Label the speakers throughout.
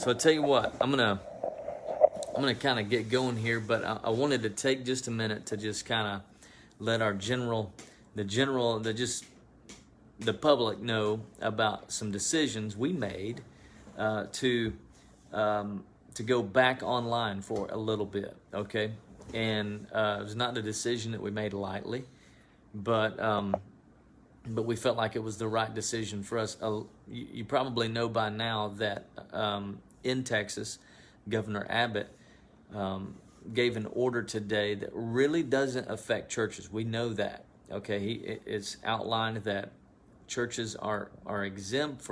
Speaker 1: So I tell you what, I'm gonna kind of get going here, but I wanted to take just a minute to just kind of let our the public know about some decisions we made to go back online for a little bit, okay? And it was not a decision that we made lightly, but we felt like it was the right decision for us. You probably know by now that in Texas, Governor Abbott gave an order today that really doesn't affect churches. We know that, okay? It's outlined that churches are exempt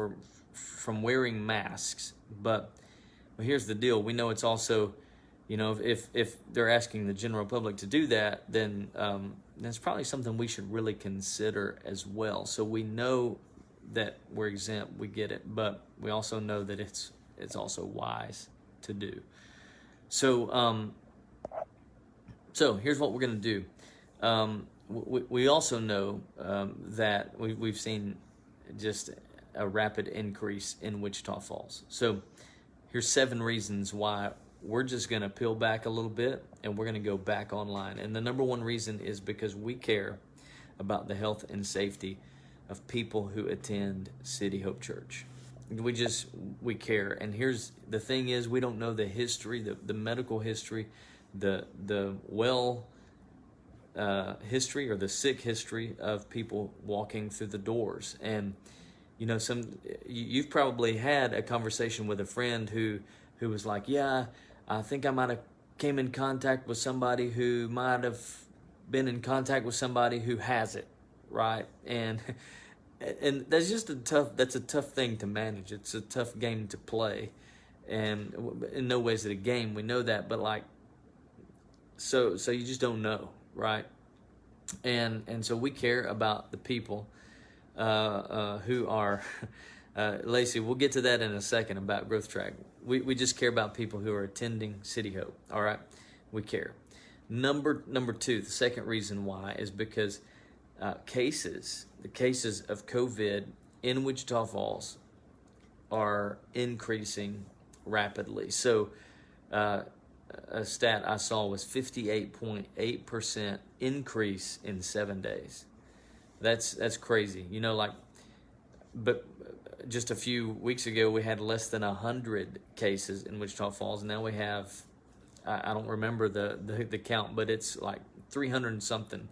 Speaker 1: from wearing masks, but here's the deal. We know it's also, if they're asking the general public to do that, then that's probably something we should really consider as well. So we know that we're exempt, we get it, but we also know that it's also wise to do. So so here's what we're going to do. We also know that we've seen just a rapid increase in Wichita Falls. So here's 7 reasons why we're just going to peel back a little bit and we're going to go back online. And the number one reason is because we care about the health and safety of people who attend City Hope Church. We care. And here's the thing is, we don't know the history, the medical history, the history or the sick history of people walking through the doors. And you've probably had a conversation with a friend who was like, yeah, I think I might have came in contact with somebody who might have been in contact with somebody who has it, right? And that's just a tough thing to manage. It's a tough game to play, and in no way is it a game. We know that, but so you just don't know, right? And so we care about the people who are Lacey, we'll get to that in a second about Growth Track. We just care about people who are attending City Hope. All right, we care. Number 2, the second reason why is because the cases of COVID in Wichita Falls are increasing rapidly. So a stat I saw was 58.8% increase in 7 days. That's crazy. But just a few weeks ago, we had less than 100 cases in Wichita Falls. Now we have, I don't remember the count, but it's like 300 and something.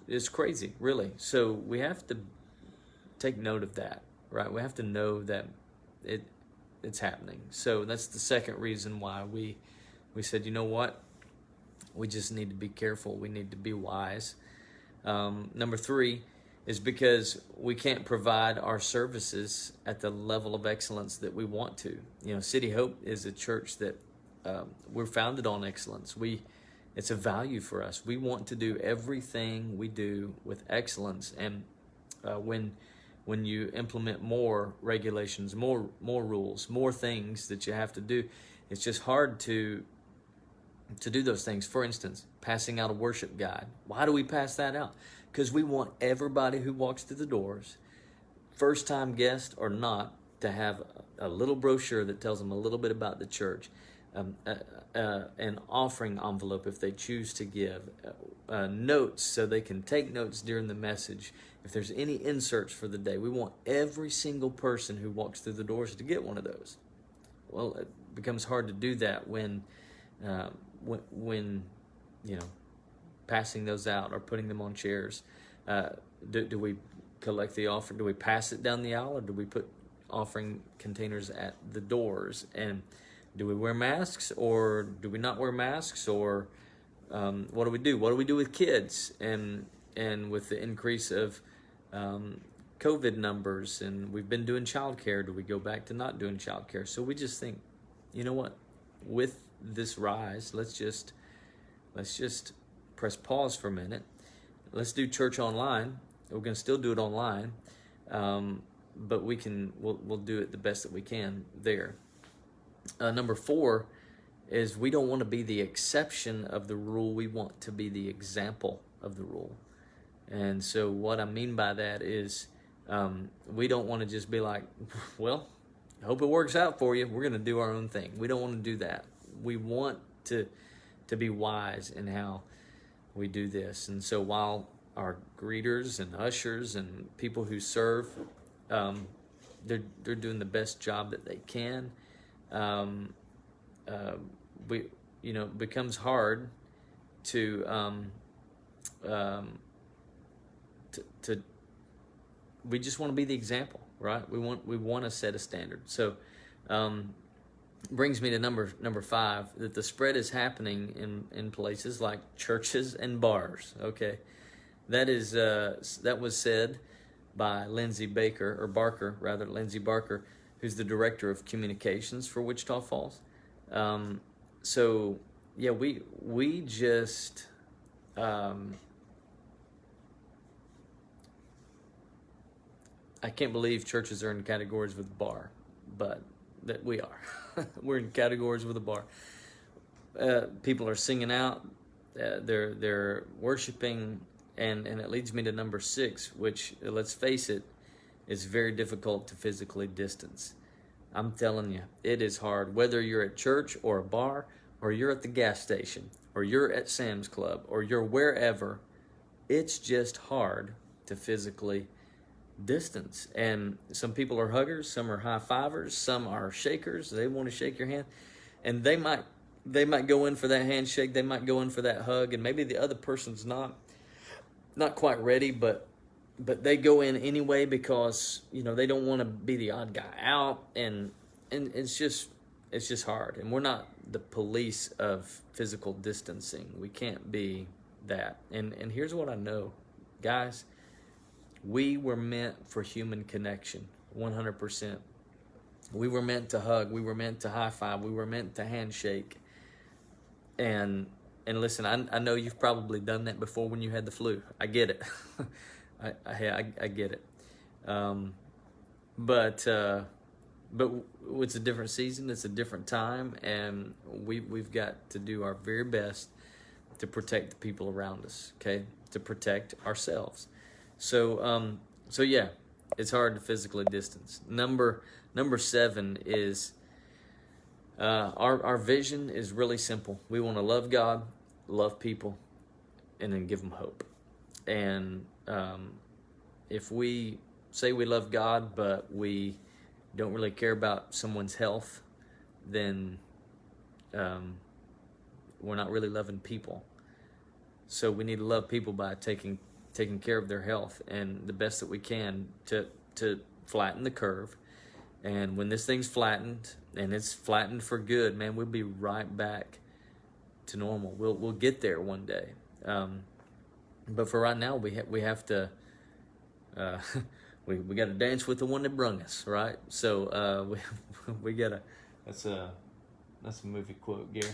Speaker 1: It's crazy, really. So we have to take note of that, right? We have to know that it's happening. So that's the second reason why we said, you know what? We just need to be careful. We need to be wise. Number 3 is because we can't provide our services at the level of excellence that we want to. City Hope is a church that we're founded on excellence. It's a value for us. We want to do everything we do with excellence. And when you implement more regulations, more rules, more things that you have to do, it's just hard to do those things. For instance, passing out a worship guide. Why do we pass that out? Because we want everybody who walks through the doors, first-time guest or not, to have a little brochure that tells them a little bit about the church, an offering envelope if they choose to give, notes so they can take notes during the message. If there's any inserts for the day, we want every single person who walks through the doors to get one of those. Well, it becomes hard to do that when passing those out or putting them on chairs. Do we collect the offering? Do we pass it down the aisle, or do we put offering containers at the doors? And do we wear masks, or do we not wear masks? Or what do we do? What do we do with kids? And with the increase of COVID numbers, and we've been doing childcare, do we go back to not doing childcare? So we just think, you know what? With this rise, let's just press pause for a minute. Let's do church online. We're going to still do it online, but we'll do it the best that we can there. Number 4 is we don't want to be the exception of the rule. We want to be the example of the rule. And so what I mean by that is we don't want to just be like, well, hope it works out for you. We're going to do our own thing. We don't want to do that. We want to be wise in how we do this. And so while our greeters and ushers and people who serve, they're doing the best job that they can, it becomes hard to we just want to be the example, right? We want to set a standard. So brings me to number 5, that the spread is happening in places like churches and bars. Okay, that was said by Lindsay Barker, who's the director of communications for Wichita Falls. So yeah, we just I can't believe churches are in categories with bar, but that we are. We're in categories with a bar. People are singing out, they're worshiping, and it leads me to number 6, which, let's face it, is very difficult to physically distance. I'm telling you, it is hard. Whether you're at church or a bar, or you're at the gas station, or you're at Sam's Club, or you're wherever, it's just hard to physically distance. And some people are huggers, some are high-fivers, some are shakers. They want to shake your hand, and they might go in for that handshake, they might go in for that hug, and maybe the other person's not quite ready, but they go in anyway because they don't want to be the odd guy out, and it's just hard. And we're not the police of physical distancing. We can't be that. And here's what I know, guys. We were meant for human connection, 100%. We were meant to hug. We were meant to high five. We were meant to handshake. And listen, I know you've probably done that before when you had the flu. I get it. I get it. But it's a different season. It's a different time, and we've got to do our very best to protect the people around us. Okay, to protect ourselves. So yeah, it's hard to physically distance. Number 7 is our vision is really simple. We want to love God, love people, and then give them hope. And if we say we love God, but we don't really care about someone's health, then we're not really loving people. So we need to love people by taking care of their health and the best that we can to flatten the curve. And when this thing's flattened, and it's flattened for good, man, we'll be right back to normal. We'll get there one day. But for right now, we have to we got to dance with the one that brung us, right? So we gotta. That's a movie quote, Gary.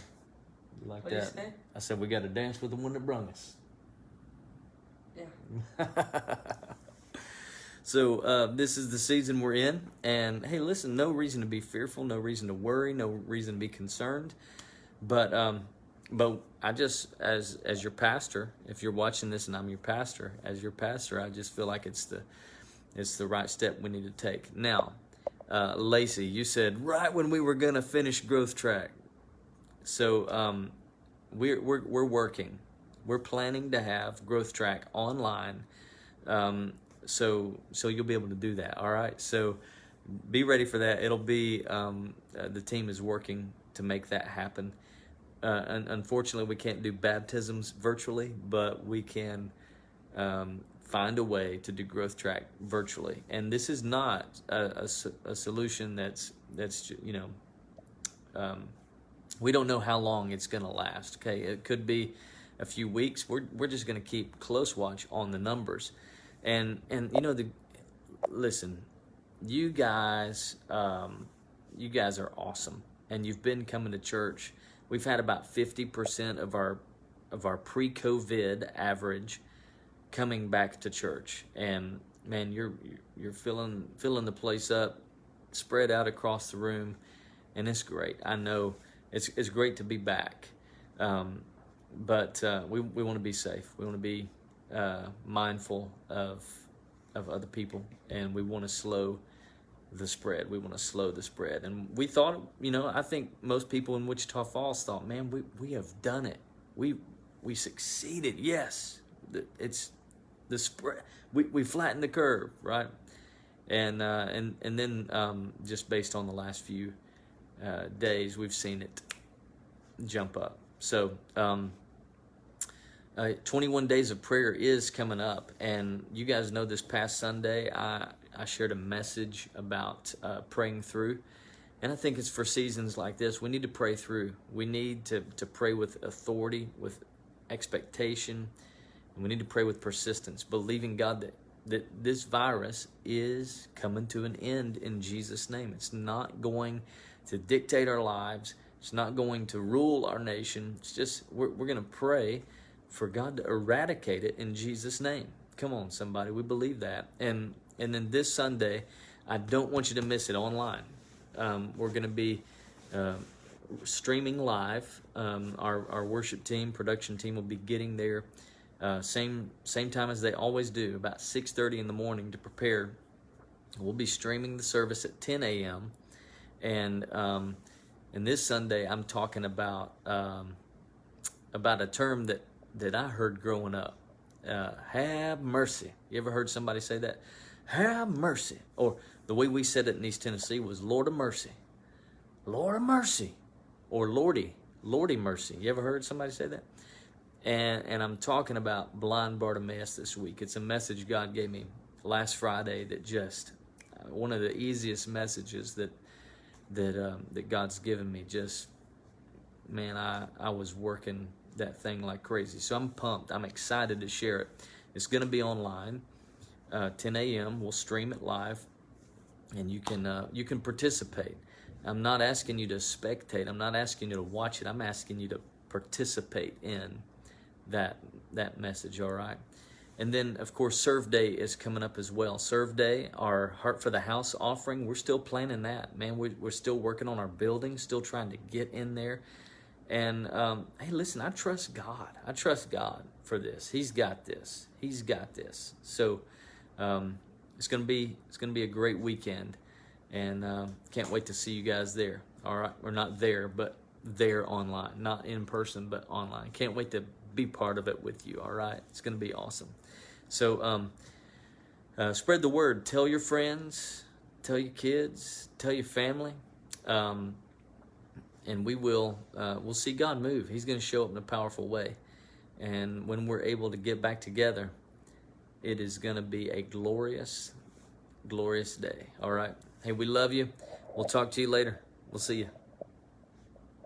Speaker 1: You like
Speaker 2: What'd
Speaker 1: that?
Speaker 2: You say?
Speaker 1: I said we got to dance with the one that brung us.
Speaker 2: Yeah.
Speaker 1: So this is the season we're in, and hey, listen, no reason to be fearful, no reason to worry, no reason to be concerned, but I just, as your pastor, if you're watching this and I'm your pastor, as your pastor, I just feel like it's the right step we need to take. Now, Lacey, you said right when we were gonna finish Growth Track, so we're working. We're planning to have Growth Track online, so you'll be able to do that. All right, so be ready for that. It'll be the team is working to make that happen. Unfortunately, we can't do baptisms virtually, but we can find a way to do Growth Track virtually. And this is not a solution that's we don't know how long it's going to last. Okay, it could be a few weeks. We're just going to keep close watch on the numbers, and listen, you guys are awesome, and you've been coming to church. We've had about 50% of our pre-COVID average coming back to church, and man, you're filling the place up, spread out across the room, and it's great. I know it's great to be back. But we want to be safe. We want to be mindful of other people, and we want to slow the spread. We want to slow the spread. And we thought, I think most people in Wichita Falls thought, man, we have done it. We succeeded. Yes, it's the spread. We flattened the curve, right? And then just based on the last few days, we've seen it jump up. So 21 days of prayer is coming up, and you guys know this past Sunday I shared a message about praying through, and I think it's for seasons like this. We need to pray through. We need to pray with authority, with expectation, and we need to pray with persistence, believing God that this virus is coming to an end in Jesus' name. It's not going to dictate our lives. It's not going to rule our nation. It's just we're going to pray for God to eradicate it in Jesus' name. Come on, somebody. We believe that. And then this Sunday, I don't want you to miss it online. We're going to be streaming live. Our worship team, production team will be getting there same time as they always do, about 6:30 in the morning to prepare. We'll be streaming the service at 10 a.m. And this Sunday, I'm talking about a term that I heard growing up. Have mercy. You ever heard somebody say that? Have mercy. Or the way we said it in East Tennessee was Lord of mercy. Lord of mercy. Or Lordy mercy. You ever heard somebody say that? And I'm talking about blind Bartimaeus this week. It's a message God gave me last Friday that just, one of the easiest messages that God's given me. Just, man, I was working that thing like crazy. So I'm pumped. I'm excited to share it. It's going to be online, 10 a.m. We'll stream it live, and you can participate. I'm not asking you to spectate. I'm not asking you to watch it. I'm asking you to participate in that message, all right? And then, of course, Serve Day is coming up as well. Serve Day, our Heart for the House offering, we're still planning that. Man, we're still working on our building, still trying to get in there. And, hey, listen, I trust God. I trust God for this. He's got this. He's got this. So it's gonna be a great weekend, and can't wait to see you guys there. All right, we're not there, but there online, not in person, but online. Can't wait to be part of it with you. All right, it's gonna be awesome. So spread the word. Tell your friends, tell your kids, tell your family. And we'll see God move. He's going to show up in a powerful way. And when we're able to get back together, it is going to be a glorious, glorious day. All right. Hey, we love you. We'll talk to you later. We'll see you.